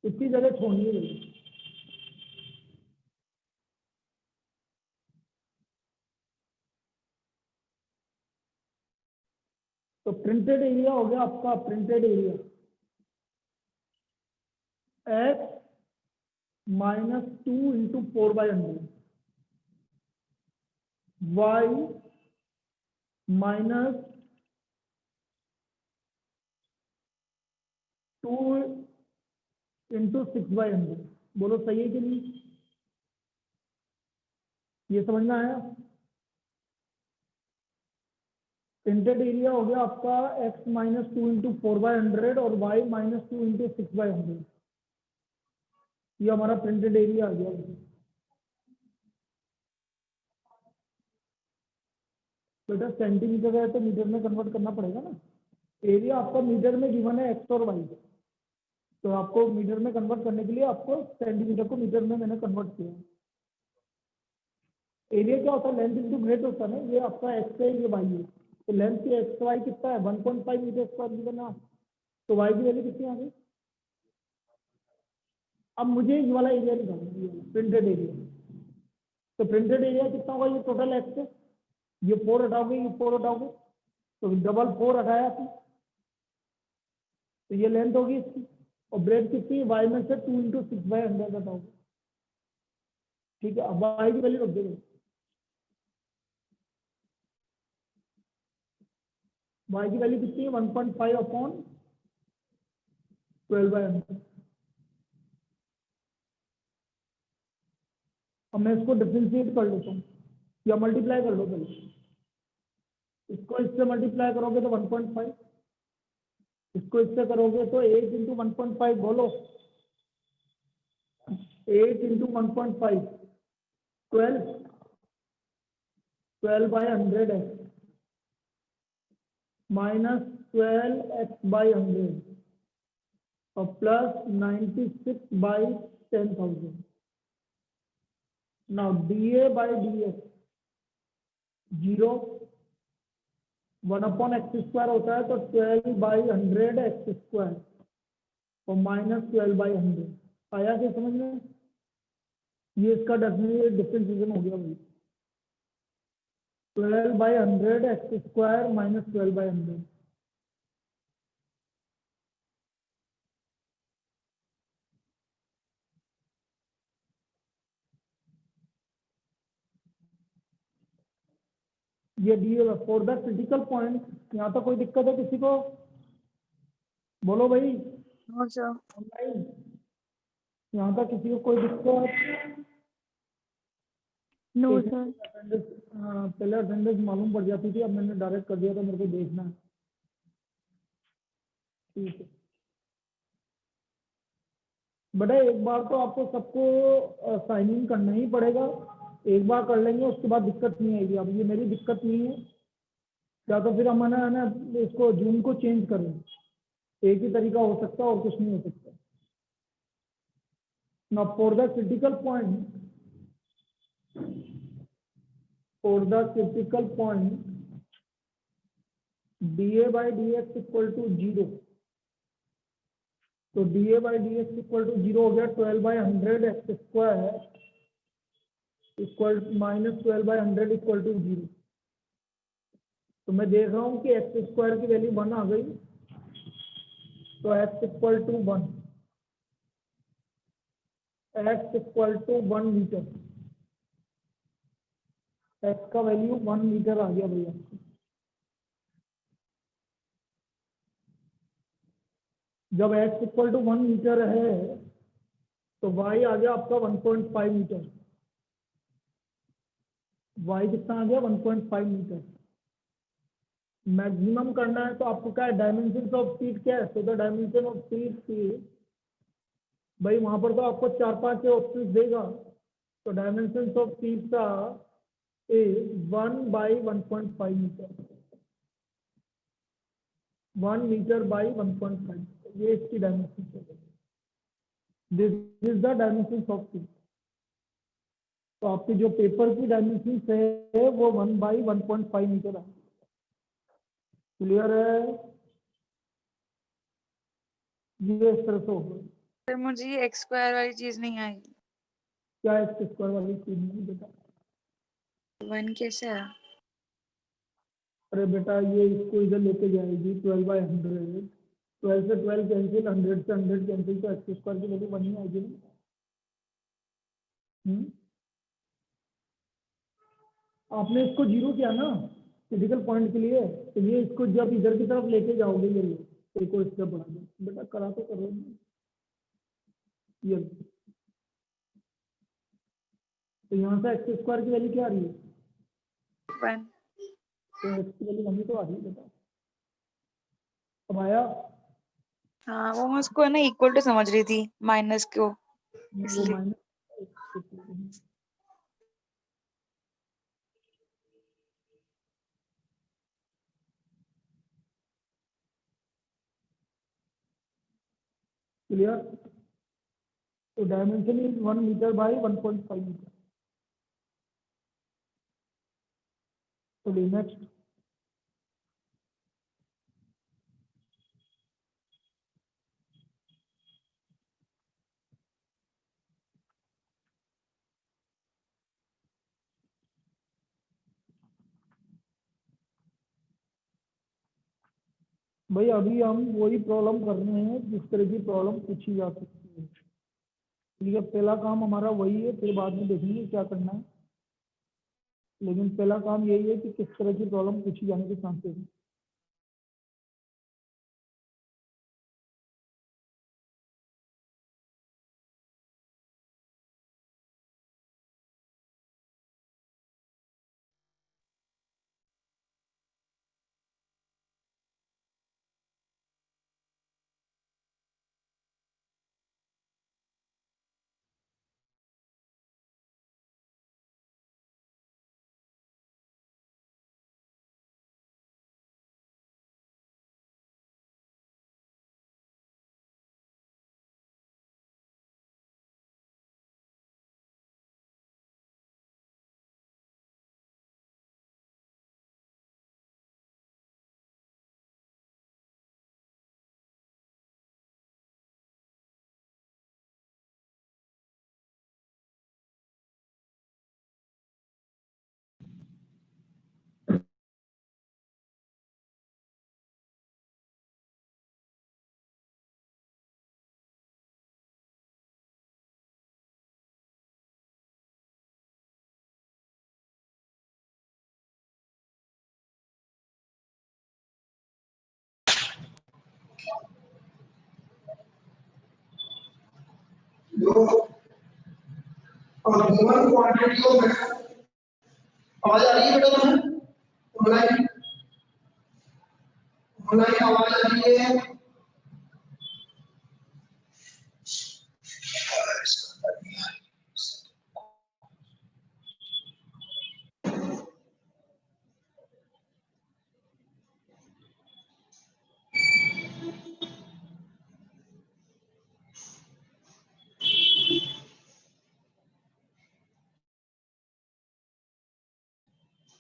इतनी जगह छोड़नी है। तो प्रिंटेड एरिया हो गया आपका, printed area x -2 into 4/100 y -2 into 6/100। बोलो सही है कि नहीं? ये समझ में आया? प्रिंटेड एरिया हो गया आपका x -2 इंटू 4/100 और y -2 इंटू 6/100। ये हमारा प्रिंटेड एरिया आ गया। बेटा सेंटीमीटर है तो मीटर में कन्वर्ट करना पड़ेगा ना। एरिया आपका मीटर में गिवन है x और y, तो आपको मीटर में कन्वर्ट करने के लिए आपको सेंटीमीटर को मीटर में मैंने कन्वर्ट किया। एरिया क्या होता है? लेंथ इंटू ब्रेथ होता है ना। ये आपका x है, ये y है, तो लेंथ की एक्स वाई कितना है? 1.5 मीटर स्क्वायर गिवन है। तो y की वैल्यू कितनी आ गई? अब मुझे ये वाला एरिया निकालना है, प्रिंटेड एरिया। तो प्रिंटेड एरिया कितना होगा? ये टोटल एक्स है, ये 4 हटाओगे, ये 4 हटाओगे, तो डबल 4 हटाया आपने, तो ये लेंथ होगी इसकी। और ब्रेथ कितनी है? वाई में से 2 इंटू 6/100 हटाओगे। ठीक है, अब वाई की वैल्यू रख देंगे। वाई की वैल्यू कितनी है? 1.5 अपॉन 12/100। अब मैं इसको डिफरेंशिएट कर लेता हूँ या मल्टीप्लाई कर लो पहले। इसको इससे मल्टीप्लाई करोगे तो 1.5, इसको इससे करोगे तो 8 इंटू 1.5, बोलो 8 इंटू 1.5 12, 12/100 है माइनस 12x/100 और प्लस 96/10,000। नाउ dA/dx 0, 1/x² होता है तो 12/100x² और माइनस 12/100 आया क्या समझ में? ये इसका डिफरेंशिएशन हो गया भाई। 12/100x² minus 12/100। ये D for the critical point. यहाँ तो कोई दिक्कत है किसी को? बोलो भाई। No sir. ऑनलाइन यहाँ तक किसी को कोई दिक्कत? No sir. पहले अटेंडेंस मालूम पड़ जाती थी, अब मैंने डायरेक्ट कर दिया था, मेरे को देखना है। ठीक है बेटा, एक बार तो आपको सबको साइन इन करना ही पड़ेगा। एक बार कर लेंगे उसके बाद दिक्कत नहीं आएगी। अब ये मेरी दिक्कत नहीं है, या तो फिर हम है ना इसको जूम को चेंज करें। एक ही तरीका हो सकता है और कुछ नहीं हो सकता। Now for the critical point, dA/dx equal to 0। तो dA/dx इक्वल टू 0 हो गया 12/100x² equal minus 12/100 equal to 0। तो मैं देख रहा हूँ कि x² की वैल्यू 1 आ गई, तो x equal to 1, x equal to 1 metre. x का वैल्यू 1 मीटर आ गया भैया। जब x इक्वल टू 1 मीटर है तो y आ गया आपका 1.5 मीटर। y कितना आ गया? 1.5 मीटर। मैक्सिमम करना है तो आपको क्या है? डायमेंशन ऑफ सीट क्या है? तो द डायमेंशन ऑफ सीट की भाई वहां पर तो आपको 4-5 ऑप्शन देगा। तो डायमेंशन ऑफ सीट का इज 1/1.5 मीटर, 1 मीटर बाई 1.5। ये इसकी डायमेंशन है। This is the dimension of seat. तो आपकी जो पेपर की डायमेंशन है वो 1/1.5 मीटर है। क्लियर है? ये इस तरह से होगा। सर मुझे ये एक्स स्क्वायर वाली चीज नहीं आई। क्या एक्स स्क्वायर वाली चीज नहीं बेटा? 1 कैसे है? अरे बेटा ये इसको इधर लेके जाएगी 12/100, 12 से 12 कैंसिल, 100 से 100 कैंसिल, तो एक्स स्क्वायर की वैल्यू 1 ही आएगी ना। आपने इसको जीरो किया ना फिजिकल पॉइंट के लिए, तो ये इसको जब इधर की तरफ लेके जाओगे ये लो, तो एक और स्टेप बढ़ा दो बेटा, करा तो करो ना। ये तो यहाँ से एक्स स्क्वायर की वैल्यू क्या आ रही है? 1। तो एक्स की वैल्यू 1 ही तो आ रही है बेटा। अब आया? हाँ वो मैं उसको है ना इक्वल टू समझ रही थी माइनस को, वो इसलिए। Minus clear? तो dimension is 1 metre by 1.5 metre. चलिए नेक्स्ट। भाई अभी हम वही प्रॉब्लम कर रहे हैं जिस तरह की प्रॉब्लम पूछी जा सकती है। ठीक है, पहला काम हमारा वही है, फिर बाद में देखेंगे क्या करना है, लेकिन पहला काम यही है कि किस तरह की प्रॉब्लम पूछी जाने के चांसेस हैं। आवाज आ रही है बेटा तुम्हें? ऑनलाइन ऑनलाइन आवाज आ रही है?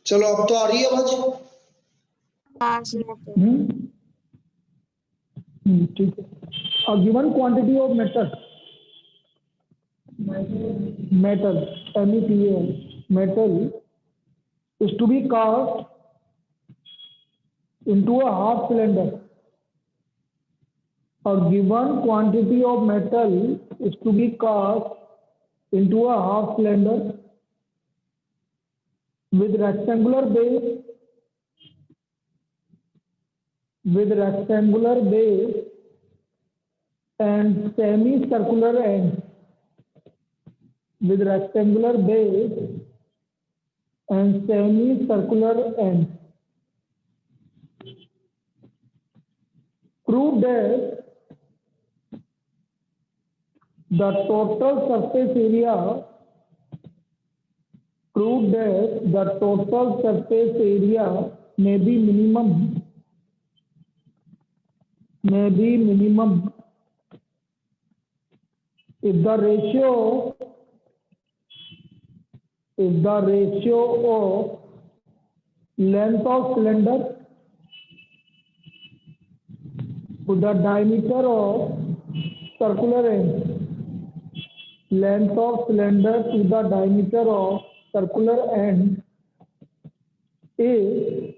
चलो अब तो आ रही है आवाज। हाँ सर। ठीक है। A given quantity of metal metal is to be cast into a half cylinder. A given quantity of metal is to be cast into a half cylinder with rectangular base and semicircular ends. With rectangular base and semicircular ends. Prove that the total surface area may be minimum if the ratio of length of cylinder to the diameter of circular end, length of cylinder to the diameter of circular end is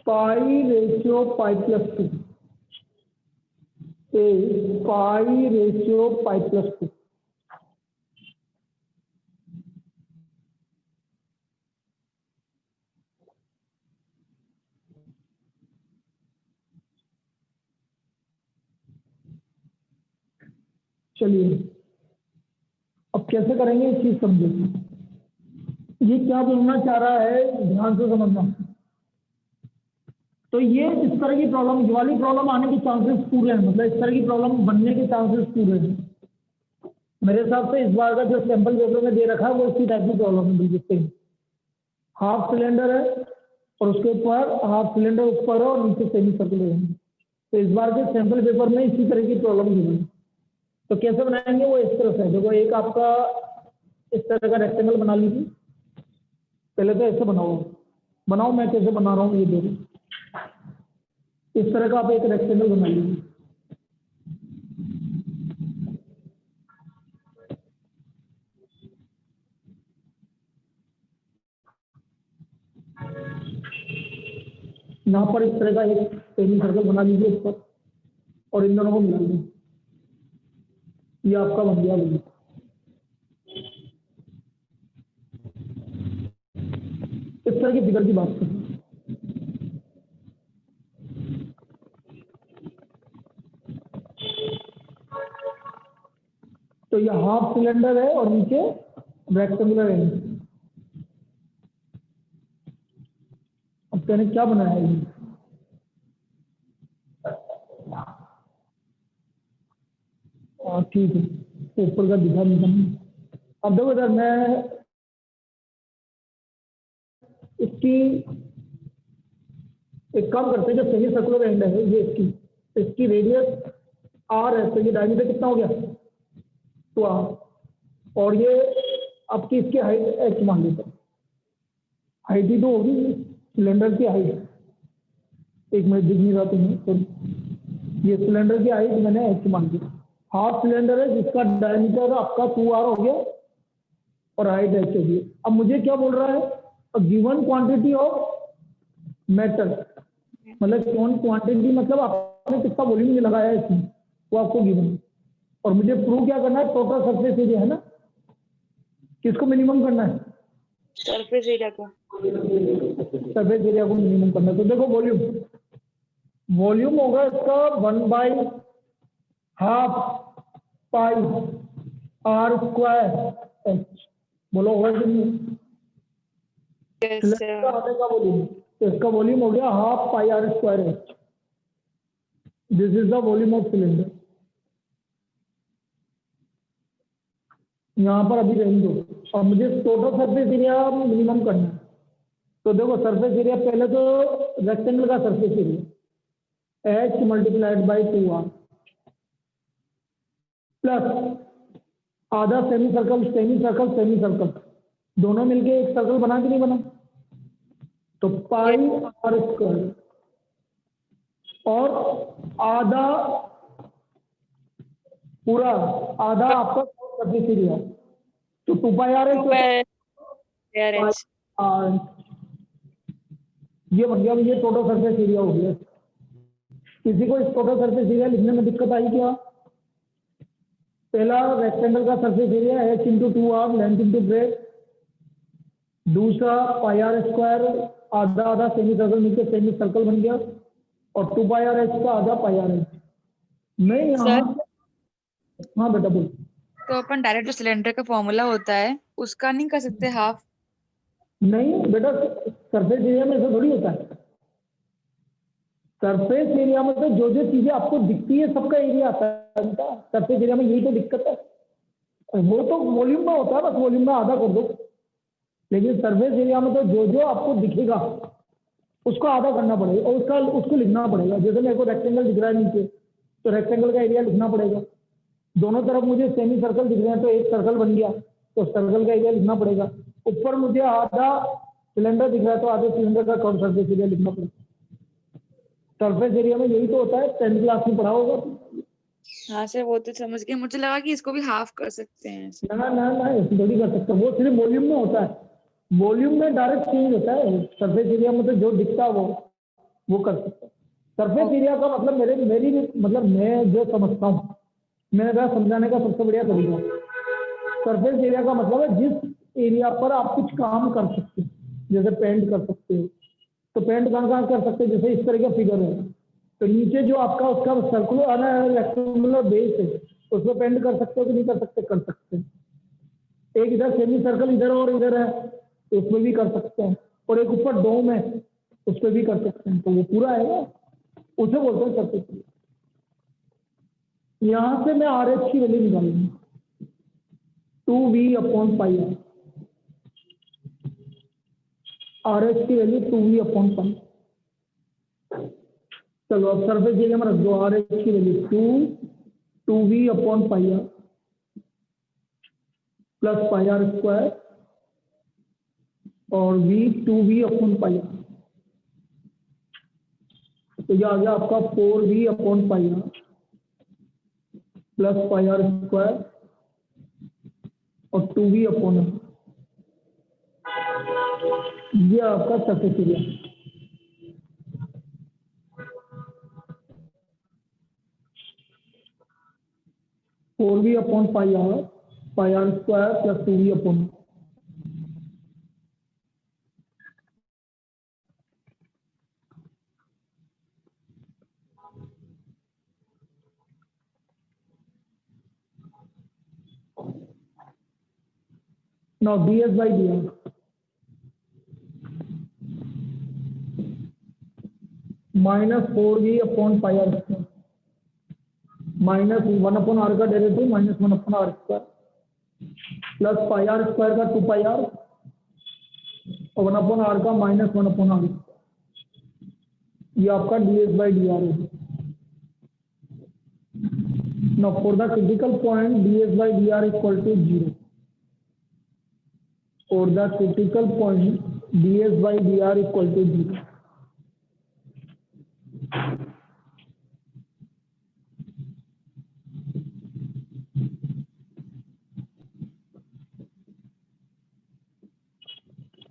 pi ratio pi plus 2. Is pi ratio pi plus 2. चलिए अब कैसे करेंगे इस चीज समझो। ये क्या बोलना चाह रहा है ध्यान से समझना। तो ये इस तरह की प्रॉब्लम, ये वाली प्रॉब्लम आने के चांसेस पूरे हैं, मतलब इस तरह की प्रॉब्लम बनने के चांसेस पूरे हैं। मेरे हिसाब से इस बार का जो सैंपल पेपर में दे रखा है वो इसी टाइप की प्रॉब्लम है बिल्कुल सेम। हाफ सिलेंडर है और उसके ऊपर हाफ सिलेंडर ऊपर है और नीचे सेमी सर्कुलर है। तो इस बार के सैंपल पेपर में इसी तरह की प्रॉब्लम दी है। तो कैसे बनाएंगे वो इस तरह से, देखो एक आपका इस तरह का रेक्टेंगल बना लीजिए। पहले तो ऐसे बनाओ मैं कैसे बना रहा हूँ ये देखो। इस तरह का आप एक रेक्टेंगल बना लीजिए। यहाँ पर इस तरह का एक सेमी सर्कल बना लीजिए इस पर और इन दोनों को मिला लीजिए। ये आपका बन गया बिल्कुल। इस तरह की फिगर की बात करें तो ये हाफ सिलेंडर है और नीचे रेक्टेंगुलर है। अब मैंने क्या बनाया है ठीक है, ऊपर का दिखा नहीं। अब देखो इधर मैं इसकी एक काम करते हैं, जो सेमी सर्कुलर एंड है ये इसकी रेडियस आर है, तो ये डायमीटर कितना हो गया 2r और ये आपकी इसकी हाइट h मान लेते हैं। हाइट ही तो होगी सिलेंडर की हाइट। एक मिनट दिख नहीं रहा तुम्हें, तो ये सिलेंडर की हाइट मैंने h मान ली। हाफ सिलेंडर है जिसका डायमीटर आपका 2r हो गया और हाइट h होगी। अब मुझे क्या बोल रहा है, गिवन क्वांटिटी ऑफ मेटल, मतलब कौन क्वांटिटी मतलब आपने कितना वॉल्यूम लगाया है इसमें वो आपको गिवन। और मुझे प्रूव क्या करना है, टोटल सरफेस एरिया है ना, किसको मिनिमम करना है, सरफेस एरिया को। सरफेस एरिया को मिनिमम करना है। तो देखो वॉल्यूम होगा इसका 1/2 पाई r स्क्वायर h। बोलो होगा कि नहीं? सिलेंडर का आने का वॉल्यूम, तो इसका वॉल्यूम हो गया 1/2 पाई r square h। This is the volume of cylinder. यहाँ पर अभी रहने दो और मुझे टोटल सरफेस एरिया मिनिमम करना है। तो देखो सरफेस एरिया पहले तो रेक्टेंगल का surface area h multiplied by 2r plus आधा सेमी सर्कल दोनों मिलके एक सर्कल बना कि नहीं बना, तो पाई r स्क्वायर और आधा आपका सरफेस एरिया, तो 2 पाई r है। ये बन गया, ये टोटल सरफेस एरिया हो गया। किसी को इस टोटल सरफेस एरिया लिखने में दिक्कत आई क्या? पहला रेक्टेंगल का surface area h into 2r length into breadth, दूसरा पाई r स्क्वायर आधा सेमी सर्कल मिलकर सेमी सर्कल बन गया और 2 पाई r h का आधा पाई r h। मैं यहाँ हाँ बेटा बोल। तो अपन डायरेक्ट जो सिलेंडर का फॉर्मूला होता है उसका नहीं कर सकते हाफ? नहीं बेटा, सरफेस एरिया में ऐसा थोड़ी होता है। सरफेस एरिया में तो जो चीजें आपको दिखती है सबका एरिया आता है बेटा। सरफेस एरिया में यही तो दिक्कत है, वो तो वॉल्यूम में होता है, बस वॉल्यूम में आधा कर दो। लेकिन सरफेस एरिया में तो जो आपको दिखेगा उसको आधा करना पड़ेगा और उसको लिखना पड़ेगा। जैसे मेरे को रेक्टेंगल दिख रहा है नीचे, तो रेक्टेंगल का एरिया लिखना पड़ेगा। दोनों तरफ मुझे सेमी सर्कल दिख रहे हैं, तो एक सर्कल बन गया, तो सर्कल का एरिया लिखना पड़ेगा। ऊपर मुझे आधा सिलेंडर दिख रहा है, तो आधे सिलेंडर का कौन सरफेस एरिया लिखना पड़ेगा। सरफेस एरिया में यही तो होता है, 10th क्लास में पढ़ा होगा। हाँ सर वो तो समझ गए, मुझे लगा कि इसको भी हाफ कर सकते हैं ऐसे। ना ना ना, ऐसे थोड़ी कर सकते, वो सिर्फ वॉल्यूम में होता है, वॉल्यूम में डायरेक्ट चेंज होता है, सरफेस एरिया में तो जो दिखता है वो कर सकते हैं। सरफेस एरिया का मतलब मेरी मतलब मैं जो समझता हूँ, मैंने कहा समझाने का सबसे बढ़िया तरीका, सरफेस एरिया का मतलब है जिस एरिया पर आप कुछ काम कर सकते हो, जैसे पेंट कर सकते हो, तो पेंट कहाँ कहाँ कर सकते हैं, जैसे इस तरह का फिगर है, तो नीचे जो आपका उसका सर्कुलर रेक्टेंगुलर बेस है, उसमें पेंट कर सकते हो कि नहीं कर सकते, कर सकते हैं। एक इधर सेमी सर्कल इधर और इधर है, तो उसमें भी कर सकते हैं, और एक ऊपर डोम है, उस पर भी कर सकते हैं, तो वो पूरा है ना, उसे बोलते हैं सरफेस एरिया। यहाँ से मैं आर एच की वैल्यू निकालूंगा 2V/πr, आर एच की वैल्यू 2V/π। चलो अब सरफेस एरिया में रख दो, आर एच की वैल्यू 2V/πr प्लस πr² और V 2V/πr, तो यह आ गया आपका 4V/πr प्लस πr² और 2V/r, ये आपका surface area. Four V upon πr² plus 2V/r। Now ds/dr minus 4V/πr² minus 1/r का derivative minus 1/r² plus πr² का 2πr और 1/r का माइनस 1/r, ये आपका ds/dr है। Now for the critical point ds/dr equal to 0, for the critical point ds/dr equal to 0।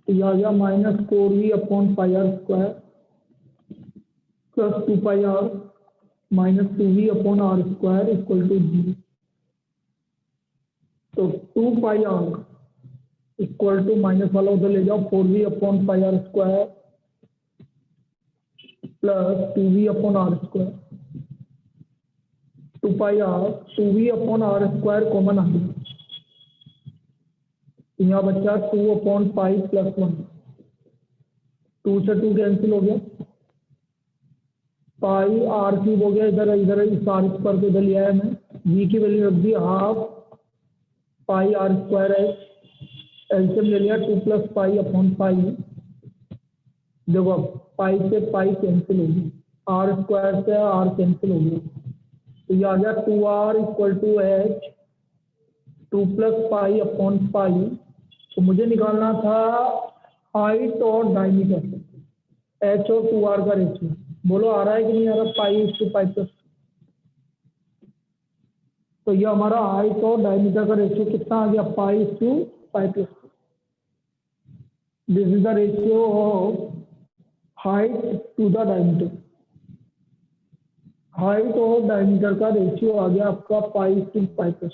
तो यह आ गया minus 4V/πr² plus 2πr minus 2V/r² equal to 0। तो 2πr इक्वल टू माइनस वाला उधर ले जाओ, 4V/πr² plus 2V/r², 2πr 2V/r² common आ गया, यहाँ बच्चा 2/π प्लस 1, 2 से 2 कैंसिल हो गया, पाई r³ हो गया, इधर इधर इस r स्क्वायर को इधर लिया है मैं, v की वैल्यू रख दी हाफ πr² है, एलसीएम ले लिया 2 + π/π, देखो अब पाई से पाई कैंसिल हो गया, r² से r कैंसिल हो गया, तो ये आ गया 2r इक्वल टू h 2 + π/π। तो मुझे निकालना था हाइट और डायमीटर, h और 2r का रेशियो, बोलो आ रहा है कि नहीं आ रहा, π/π+। तो ये हमारा हाइट और डायमीटर का रेशियो कितना आ गया, π/π+। This is the ratio of height to the diameter, height और डायमीटर का रेशियो आ गया आपका π/π+।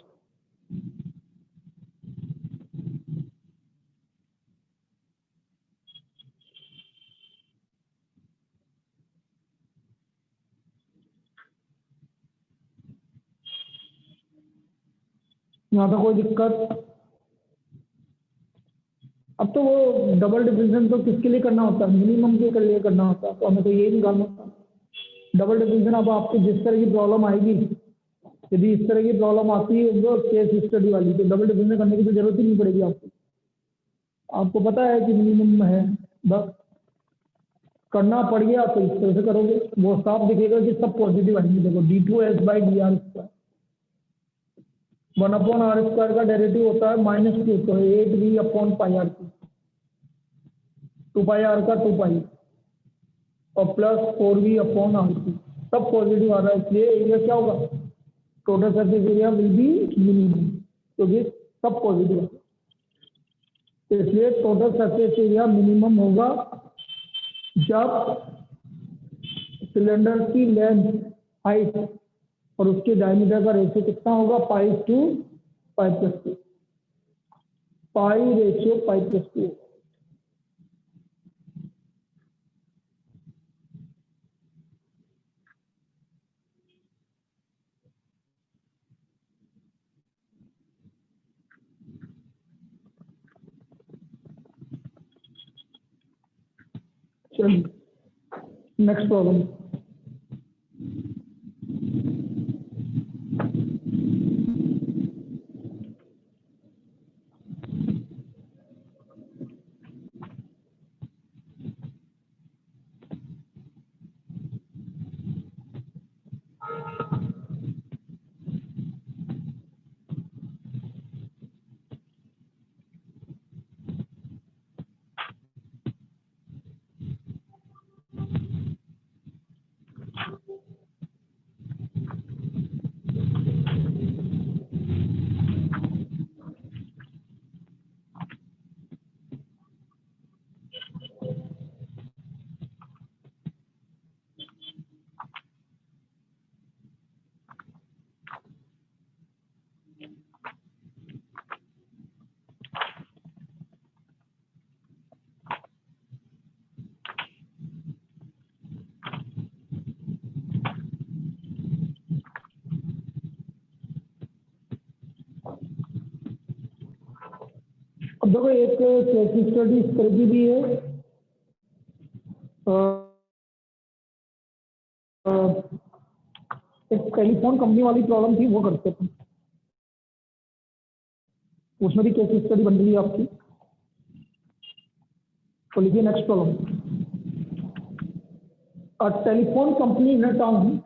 यहाँ तो कोई दिक्कत। अब तो वो डबल डिवीजन तो किसके लिए करना होता है, मिनिमम के लिए करना होता है, तो हमें तो यही निकालना होता है डबल डिवीजन। अब आपको जिस तरह की प्रॉब्लम आएगी, यदि इस तरह की प्रॉब्लम आती है जो केस स्टडी वाली, तो डबल डिवीजन करने की तो जरूरत ही नहीं पड़ेगी आपको, आपको पता है कि मिनिमम है, बस करना पड़ गया तो इस तरह से करोगे, वो साफ दिखेगा कि सब पॉजिटिव आएंगे। देखो d2s/dr² 1/r² का डेरिवेटिव होता है -2, तो 8V/πr3, 2πr का 2π और प्लस 4V/r3, सब पॉजिटिव आ रहा है, इसलिए एरिया क्या होगा total surface area will be minimum, क्योंकि सब पॉजिटिव है, इसलिए टोटल सरफेस एरिया मिनिमम होगा जब सिलेंडर की लेंथ, हाइट और उसके डायमीटर का रेशियो कितना होगा, pi to pi plus two, pi ratio pi plus two. चलिए नेक्स्ट प्रॉब्लम। अब देखो एक केस स्टडी इस तरह की भी है, एक टेलीफोन कंपनी वाली प्रॉब्लम थी, वो करते थे, उसमें भी केस स्टडी बन रही है आपकी। तो लिखिए next problem. A telephone company in a town,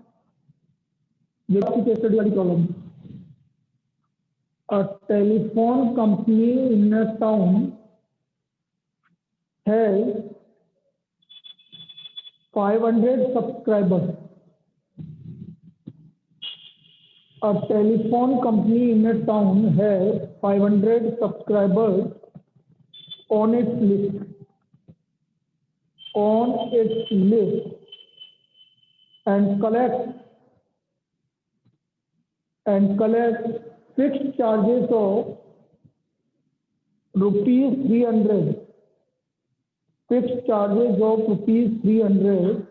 ये आपकी केस स्टडी वाली प्रॉब्लम है। A telephone company in a town has 500 subscribers. A telephone company in a town has 500 subscribers on its list. And collects fixed charges of rupees 300. Fixed charges of rupees 300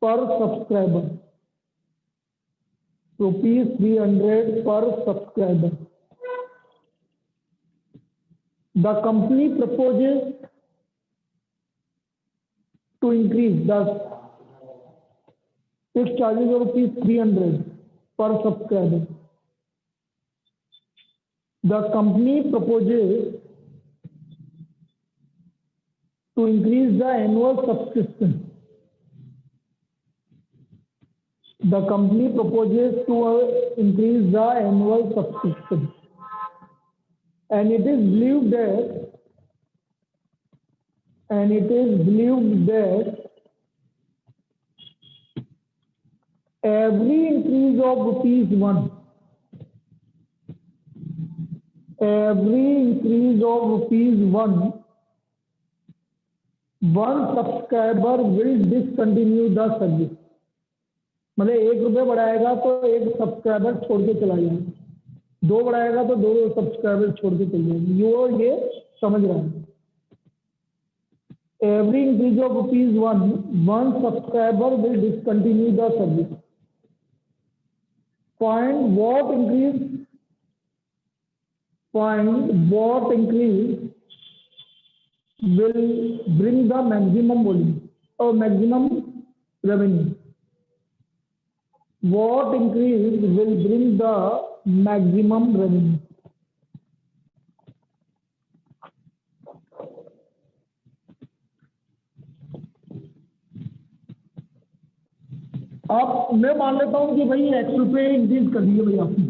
per subscriber. Rupees 300 per subscriber. The company proposes to increase the fixed charges of rupees 300 per subscriber. The company proposes to increase the annual subscription. The company proposes to increase the annual subscription, and it is believed that every increase of rupees 1, one subscriber will discontinue the service. मतलब 1 रुपये बढ़ाएगा तो 1 subscriber छोड़ के चला जाएगा, 2 बढ़ाएगा तो 2 सब्सक्राइबर छोड़ के चले जाएंगे, ये समझ रहा है। Every increase of rupees 1, one subscriber will discontinue the service. Find what increase will bring the maximum volume or maximum revenue. What increase will bring the maximum revenue? अब मैं मान लेता हूं कि भाई X रुपये इंक्रीज कर दिए भाई आपने।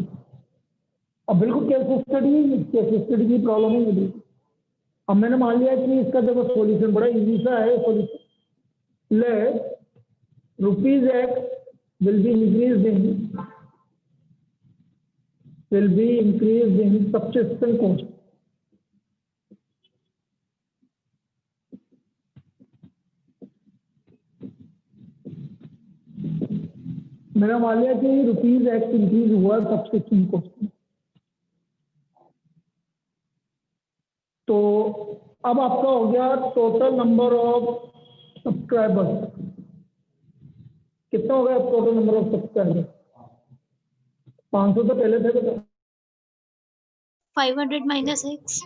अब बिल्कुल केस स्टडी की प्रॉब्लम है ये। अब मैंने मान लिया कि इसका देखो सॉल्यूशन बड़ा इजी सा है। सॉल्यूशन ले rupees X will be increased in will be increased in subsistence cost. मैंने मान लिया कि रुपीज एक्स इंक्रीज हुआ सब्सक्रिप्शन कॉस्ट में। तो अब आपका हो गया टोटल नंबर ऑफ सब्सक्राइबर्स। कितना हो गया टोटल नंबर ऑफ सब्सक्राइबर्स? 500 तो पहले थे, तो 500 minus x.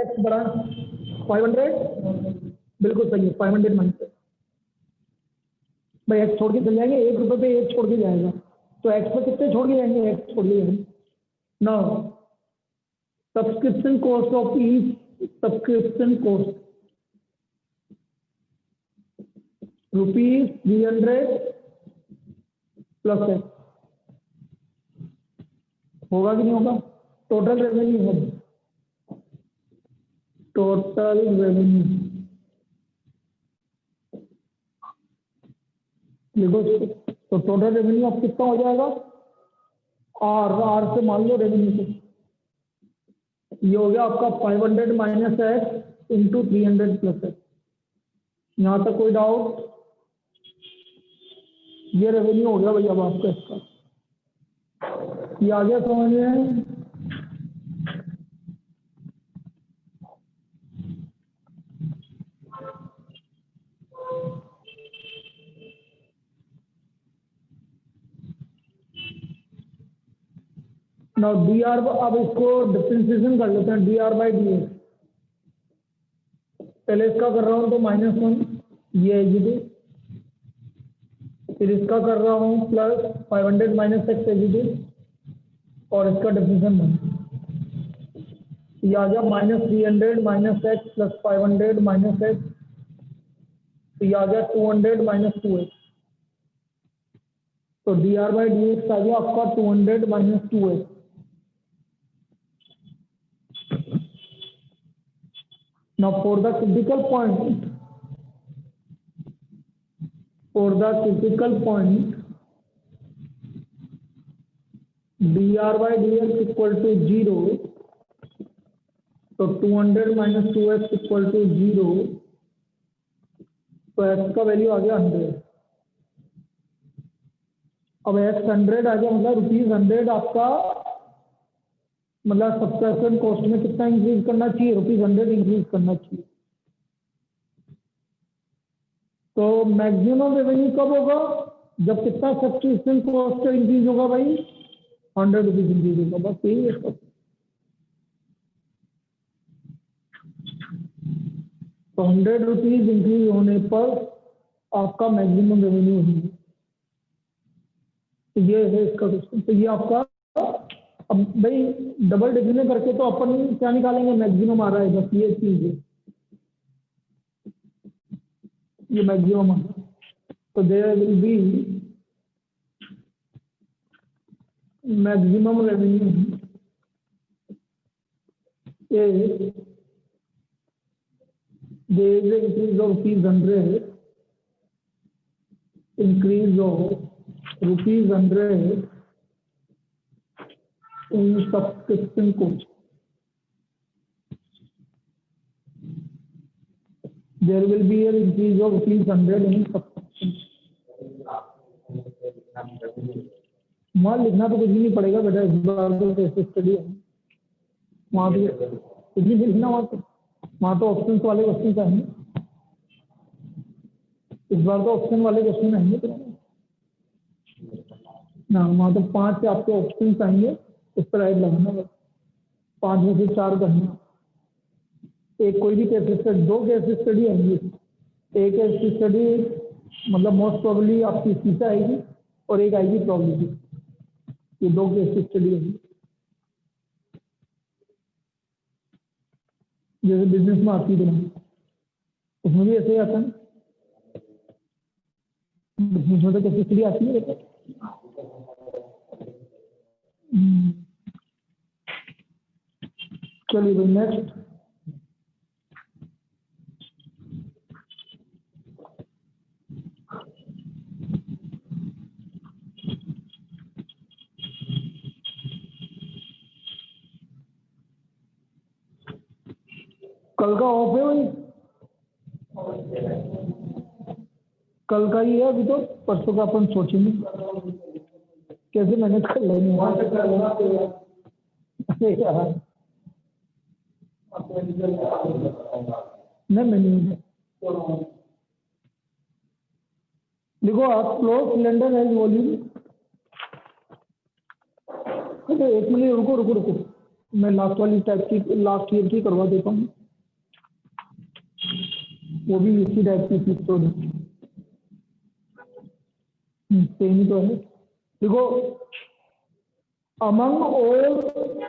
एक्स बढ़ा 500, बिल्कुल सही है, 500 माइनस भाई एक्स छोड़ के चल जाएंगे, 1 रुपये पे एक छोड़ के जाएगा, तो एक्स पे कितने छोड़ के जाएंगे? एक्स छोड़ के जाएंगे। Now subscription cost of each subscription cost ₹300 plus x होगा कि नहीं होगा? टोटल रेवेन्यू होगा, टोटल रेवेन्यू देखो। तो टोटल रेवेन्यू अब कितना हो जाएगा? आर से मान लो रेवेन्यू को, ये हो गया आपका 500 minus x into 300 plus x. यहाँ तक कोई डाउट? ये रेवेन्यू हो गया भैया अब आपका इसका, ये आ गया समझ में? नाउ डी आर, अब इसको डिफ्रेंशिएशन कर लेते हैं, D R by D x. पहले इसका कर रहा हूं तो -1 ये है जी, फिर इसका कर रहा हूं प्लस 500 माइनस एक्स है, और इसका डिफ्रेंशिएशन 1, ये आ गया -300 minus X plus 500 minus X, तो ये आ गया 200 माइनस 2x। तो D R by D X आ गया आपका 200 minus 2x। Now for the critical point, dr by dx equal to 0, तो 200 minus 2x equal to 0, तो x का वैल्यू आ गया 100। अब x 100 आ गया, मतलब ₹100 आपका, मतलब सब्सक्रिप्शन कॉस्ट में कितना इंक्रीज करना चाहिए? ₹100 इंक्रीज करना चाहिए। तो मैक्सिमम रेवेन्यू कब होगा? जब कितना सब्सक्रिप्शन कॉस्ट इंक्रीज होगा भाई? ₹100 इंक्रीज होगा, बस यही है सब। तो ₹100 इंक्रीज होने पर आपका मैक्सिमम रेवेन्यू होगी। तो ये है इसका क्वेश्चन। तो ये आपका, अब भाई डबल डिविजन करके तो अपन क्या निकालेंगे? मैक्सिमम आ रहा है, बस ये चीज है, ये मैक्सिमम आ रहा है। तो there will be maximum revenue is there is an increase of ₹100, increase of ₹100 in subscription cost. There will be an increase of ₹100 in subscription. वहाँ लिखना तो कुछ भी नहीं पड़ेगा बेटा, इस बार तो केस स्टडी है, वहाँ भी कुछ भी लिखना, वहाँ तो ऑप्शन वाले क्वेश्चन आएंगे, इस बार तो ऑप्शन वाले क्वेश्चन आएंगे तो ना, वहाँ तो 5 आपके ऑप्शन आएंगे, उस पर राइट लगाना, बस 5 में से 4 करना। एक कोई भी केस स्टडी, 2 केस स्टडी आएंगी, एक केस स्टडी मतलब मोस्ट प्रोबेबली आपकी सीसा आएगी और एक आएगी प्रोबेबिलिटी, ये 2 केस स्टडी आएंगी। जैसे बिजनेस में आती है, उसमें भी ऐसे ही आता है, बिजनेस में तो केस स्टडी आती है बेटा। चलिए भाई नेक्स्ट, कल का ऑफ है भाई, कल का ही है अभी तो, परसों का अपन सोचेंगे कैसे मैनेज कर लेंगे। अरे यार नहीं मैंने देखो आप फ्लो सिलेंडर एज वॉल्यूम। एक मिनट रुको रुको रुको, मैं लास्ट वाली टाइप की लास्ट ईयर की करवा देता हूँ, वो भी इसी टाइप की चीज तो सेम ही तो है। देखो अमंग ऑल,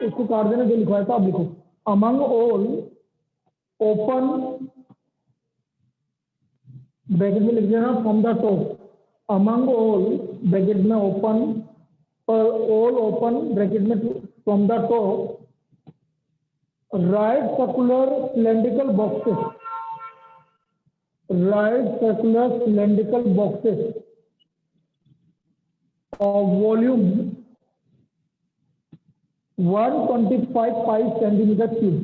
इसको काट देना जो लिखवाया था, आप लिखो अमंग ऑल ओपन ब्रैकेट में लिख देना from the top, among all bracket में ओपन पर ऑल ओपन ब्रैकेट में from the top right circular cylindrical boxes, right circular cylindrical boxes of volume 125 pi centimeter cube,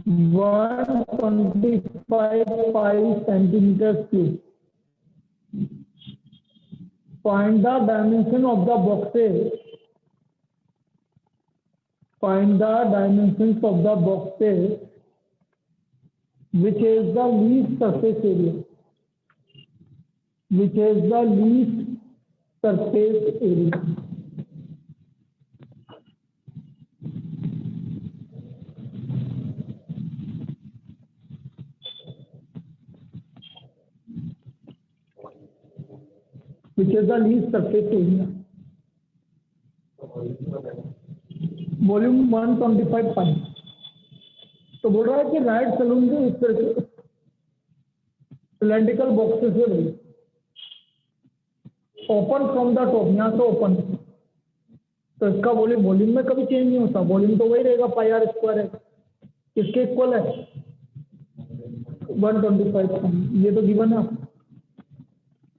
125 pi centimeter cube. Find the dimension of the boxes. Find the dimensions of the boxes, which is the least surface area. Which is the least surface area. Which is the least surface area. Volume 125 पाई। तो बोल रहा है कि right salon के इस तरह से cylindrical boxes है भाई, ओपन फ्रॉम द टॉप, यहाँ से ओपन, तो इसका वॉल्यूम वॉल्यूम में कभी चेंज नहीं होता, वॉल्यूम तो वही रहेगा पाई आर स्क्वायर है। किसके इक्वल है 125, ये तो गिवन है।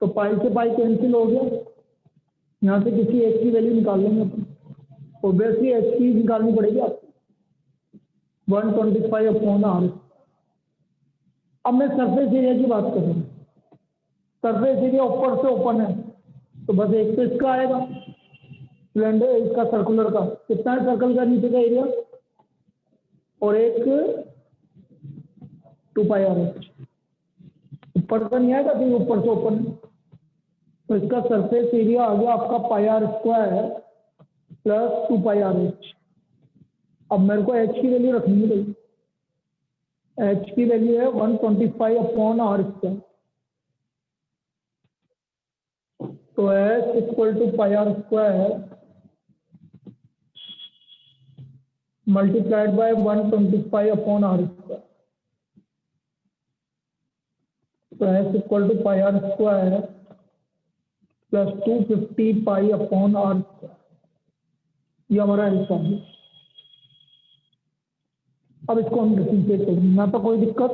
तो पाई से पाई कैंसिल हो गया, यहाँ से किसी एच की वैल्यू निकाल लेंगे अपन, ऑब्वियसली एच की निकालनी पड़ेगी आपको 125/r। अब मैं सरफेस एरिया की बात कर रहा हूँ, सरफेस एरिया ऊपर से ओपन है तो बस एक तो इसका आएगा सिलेंडर, इसका सर्कुलर का कितना है सर्कल का नीचे का एरिया, और एक 2πr, ऊपर का नहीं आएगा क्योंकि ऊपर से ओपन है, तो इसका सरफेस एरिया आ गया आपका πr² + 2πr। अब मेरे को h की वैल्यू रखनी पड़ेगी, h की वैल्यू है 125/r², तो h = πr² multiplied by 125/r², तो h = πr² + 250π/r², ये हमारा आंसर है। अब इसको हम डिफरेंशिएट करेंगे, ना तो कोई दिक्कत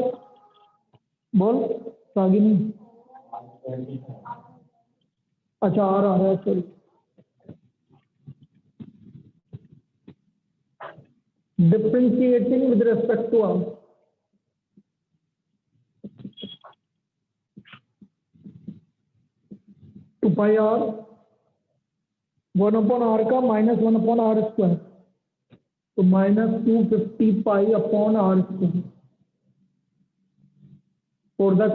बोल रागिनी। अच्छा आ रहा है, sorry. Differentiating with respect to R, two pi R 1/r का -1/r², तो -250π/r²। For the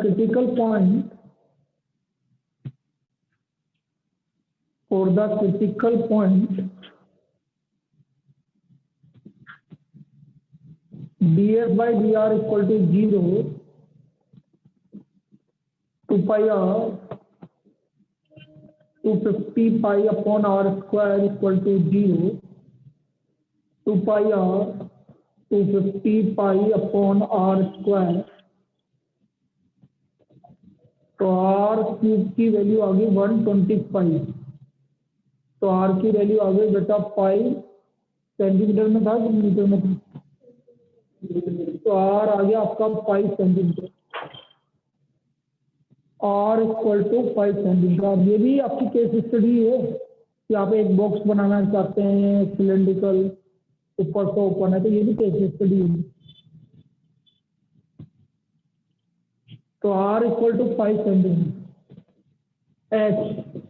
critical point, df/dr = 0, 2πr 250π/r² = 0, 2πr 250π/r², तो r³ की वैल्यू आ गई 125, तो r की वैल्यू आ गई बेटा पाई, सेंटीमीटर में था कि मीटर में था, तो r आ गया आपका 5 सेंटीमीटर, r = 5 सेंटीमीटर। ये भी आपकी केस स्टडी है कि आप एक बॉक्स बनाना चाहते हैं सिलेंड्रिकल, ऊपर से ओपन है, तो ये भी केस स्टडी होगी। तो R equal to 5 centimetre, H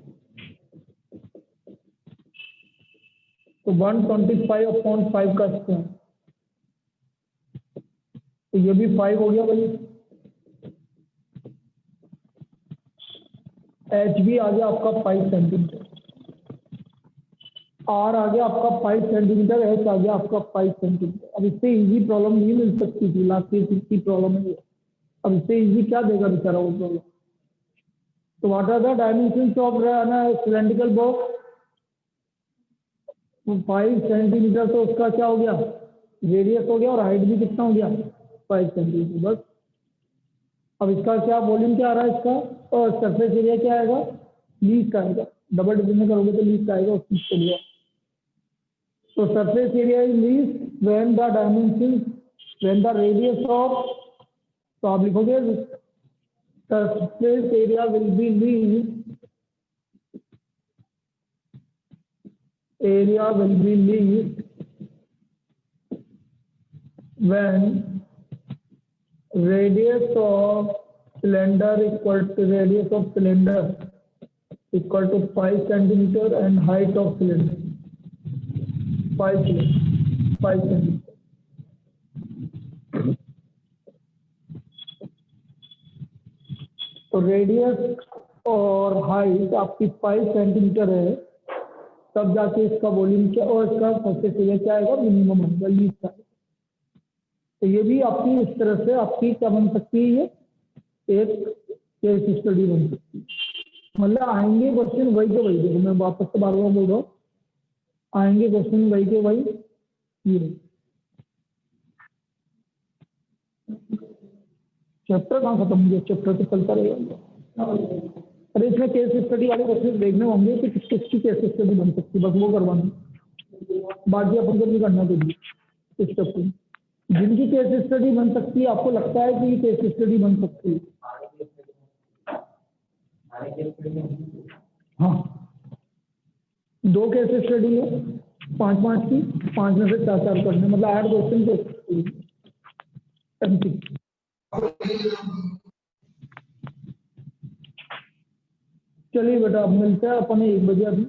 तो 125/5 का स्क्वायर, तो ये भी 5 हो गया भाई। H भी आ गया आपका 5 सेंटीमीटर, R आ गया आपका 5 सेंटीमीटर, H आ गया आपका 5 सेंटीमीटर। अब इससे इजी प्रॉब्लम नहीं मिल सकती थी, लास्ट ईयर की प्रॉब्लम है ये। अब इससे इजी क्या देगा बेचारा वो प्रॉब्लम। तो what are the dimensions of cylindrical box? 5 centimetre, तो उसका क्या हो गया, रेडियस हो गया, और हाइट भी कितना हो गया, 5 सेंटीमीटर बस। अब इसका क्या वॉल्यूम क्या आ रहा है इसका, और सरफेस एरिया क्या आएगा, लीस्ट का आएगा। डबल डिविजन करोगे तो लीस्ट आएगा, उसकी चलिए। तो surface area is least when the dimension, when the radius of, तो आप लिखोगे surface area will be least, area will be least when radius of cylinder equal to 5 centimeter and height of cylinder 5 centimeter। तो radius और height आपकी 5 centimetre है, तब जाके इसका वॉल्यूम क्या, और इसका सरफेस एरिया क्या आएगा, मिनिमम आएगा, लीस्ट आएगा। तो ये भी आपकी इस तरह से आपकी क्या बन सकती है, ये एक केस स्टडी बन सकती है। मतलब आएंगे क्वेश्चन वही के वही, देखो मैं वापस से बार बार बोल रहा हूँ, आएंगे क्वेश्चन वही के वही। ये चैप्टर कहाँ खत्म हो गया, चैप्टर तो चलता रहेगा। अरे इसमें केस स्टडी वाले क्वेश्चन देखने होंगे कि किसकी केस स्टडी बन सकती है, बस वो करवाना, बाकी अपन को नहीं करना चाहिए। इस चैप्टर जिनकी केस स्टडी बन सकती है, आपको लगता है कि ये केस स्टडी बन सकती है, हाँ 2 केस स्टडी है, 5-5 की, 5 में से 4-4 करने, मतलब 8 क्वेश्चन केस। चलिए बेटा, अब मिलते हैं अपन 1 बजे अभी।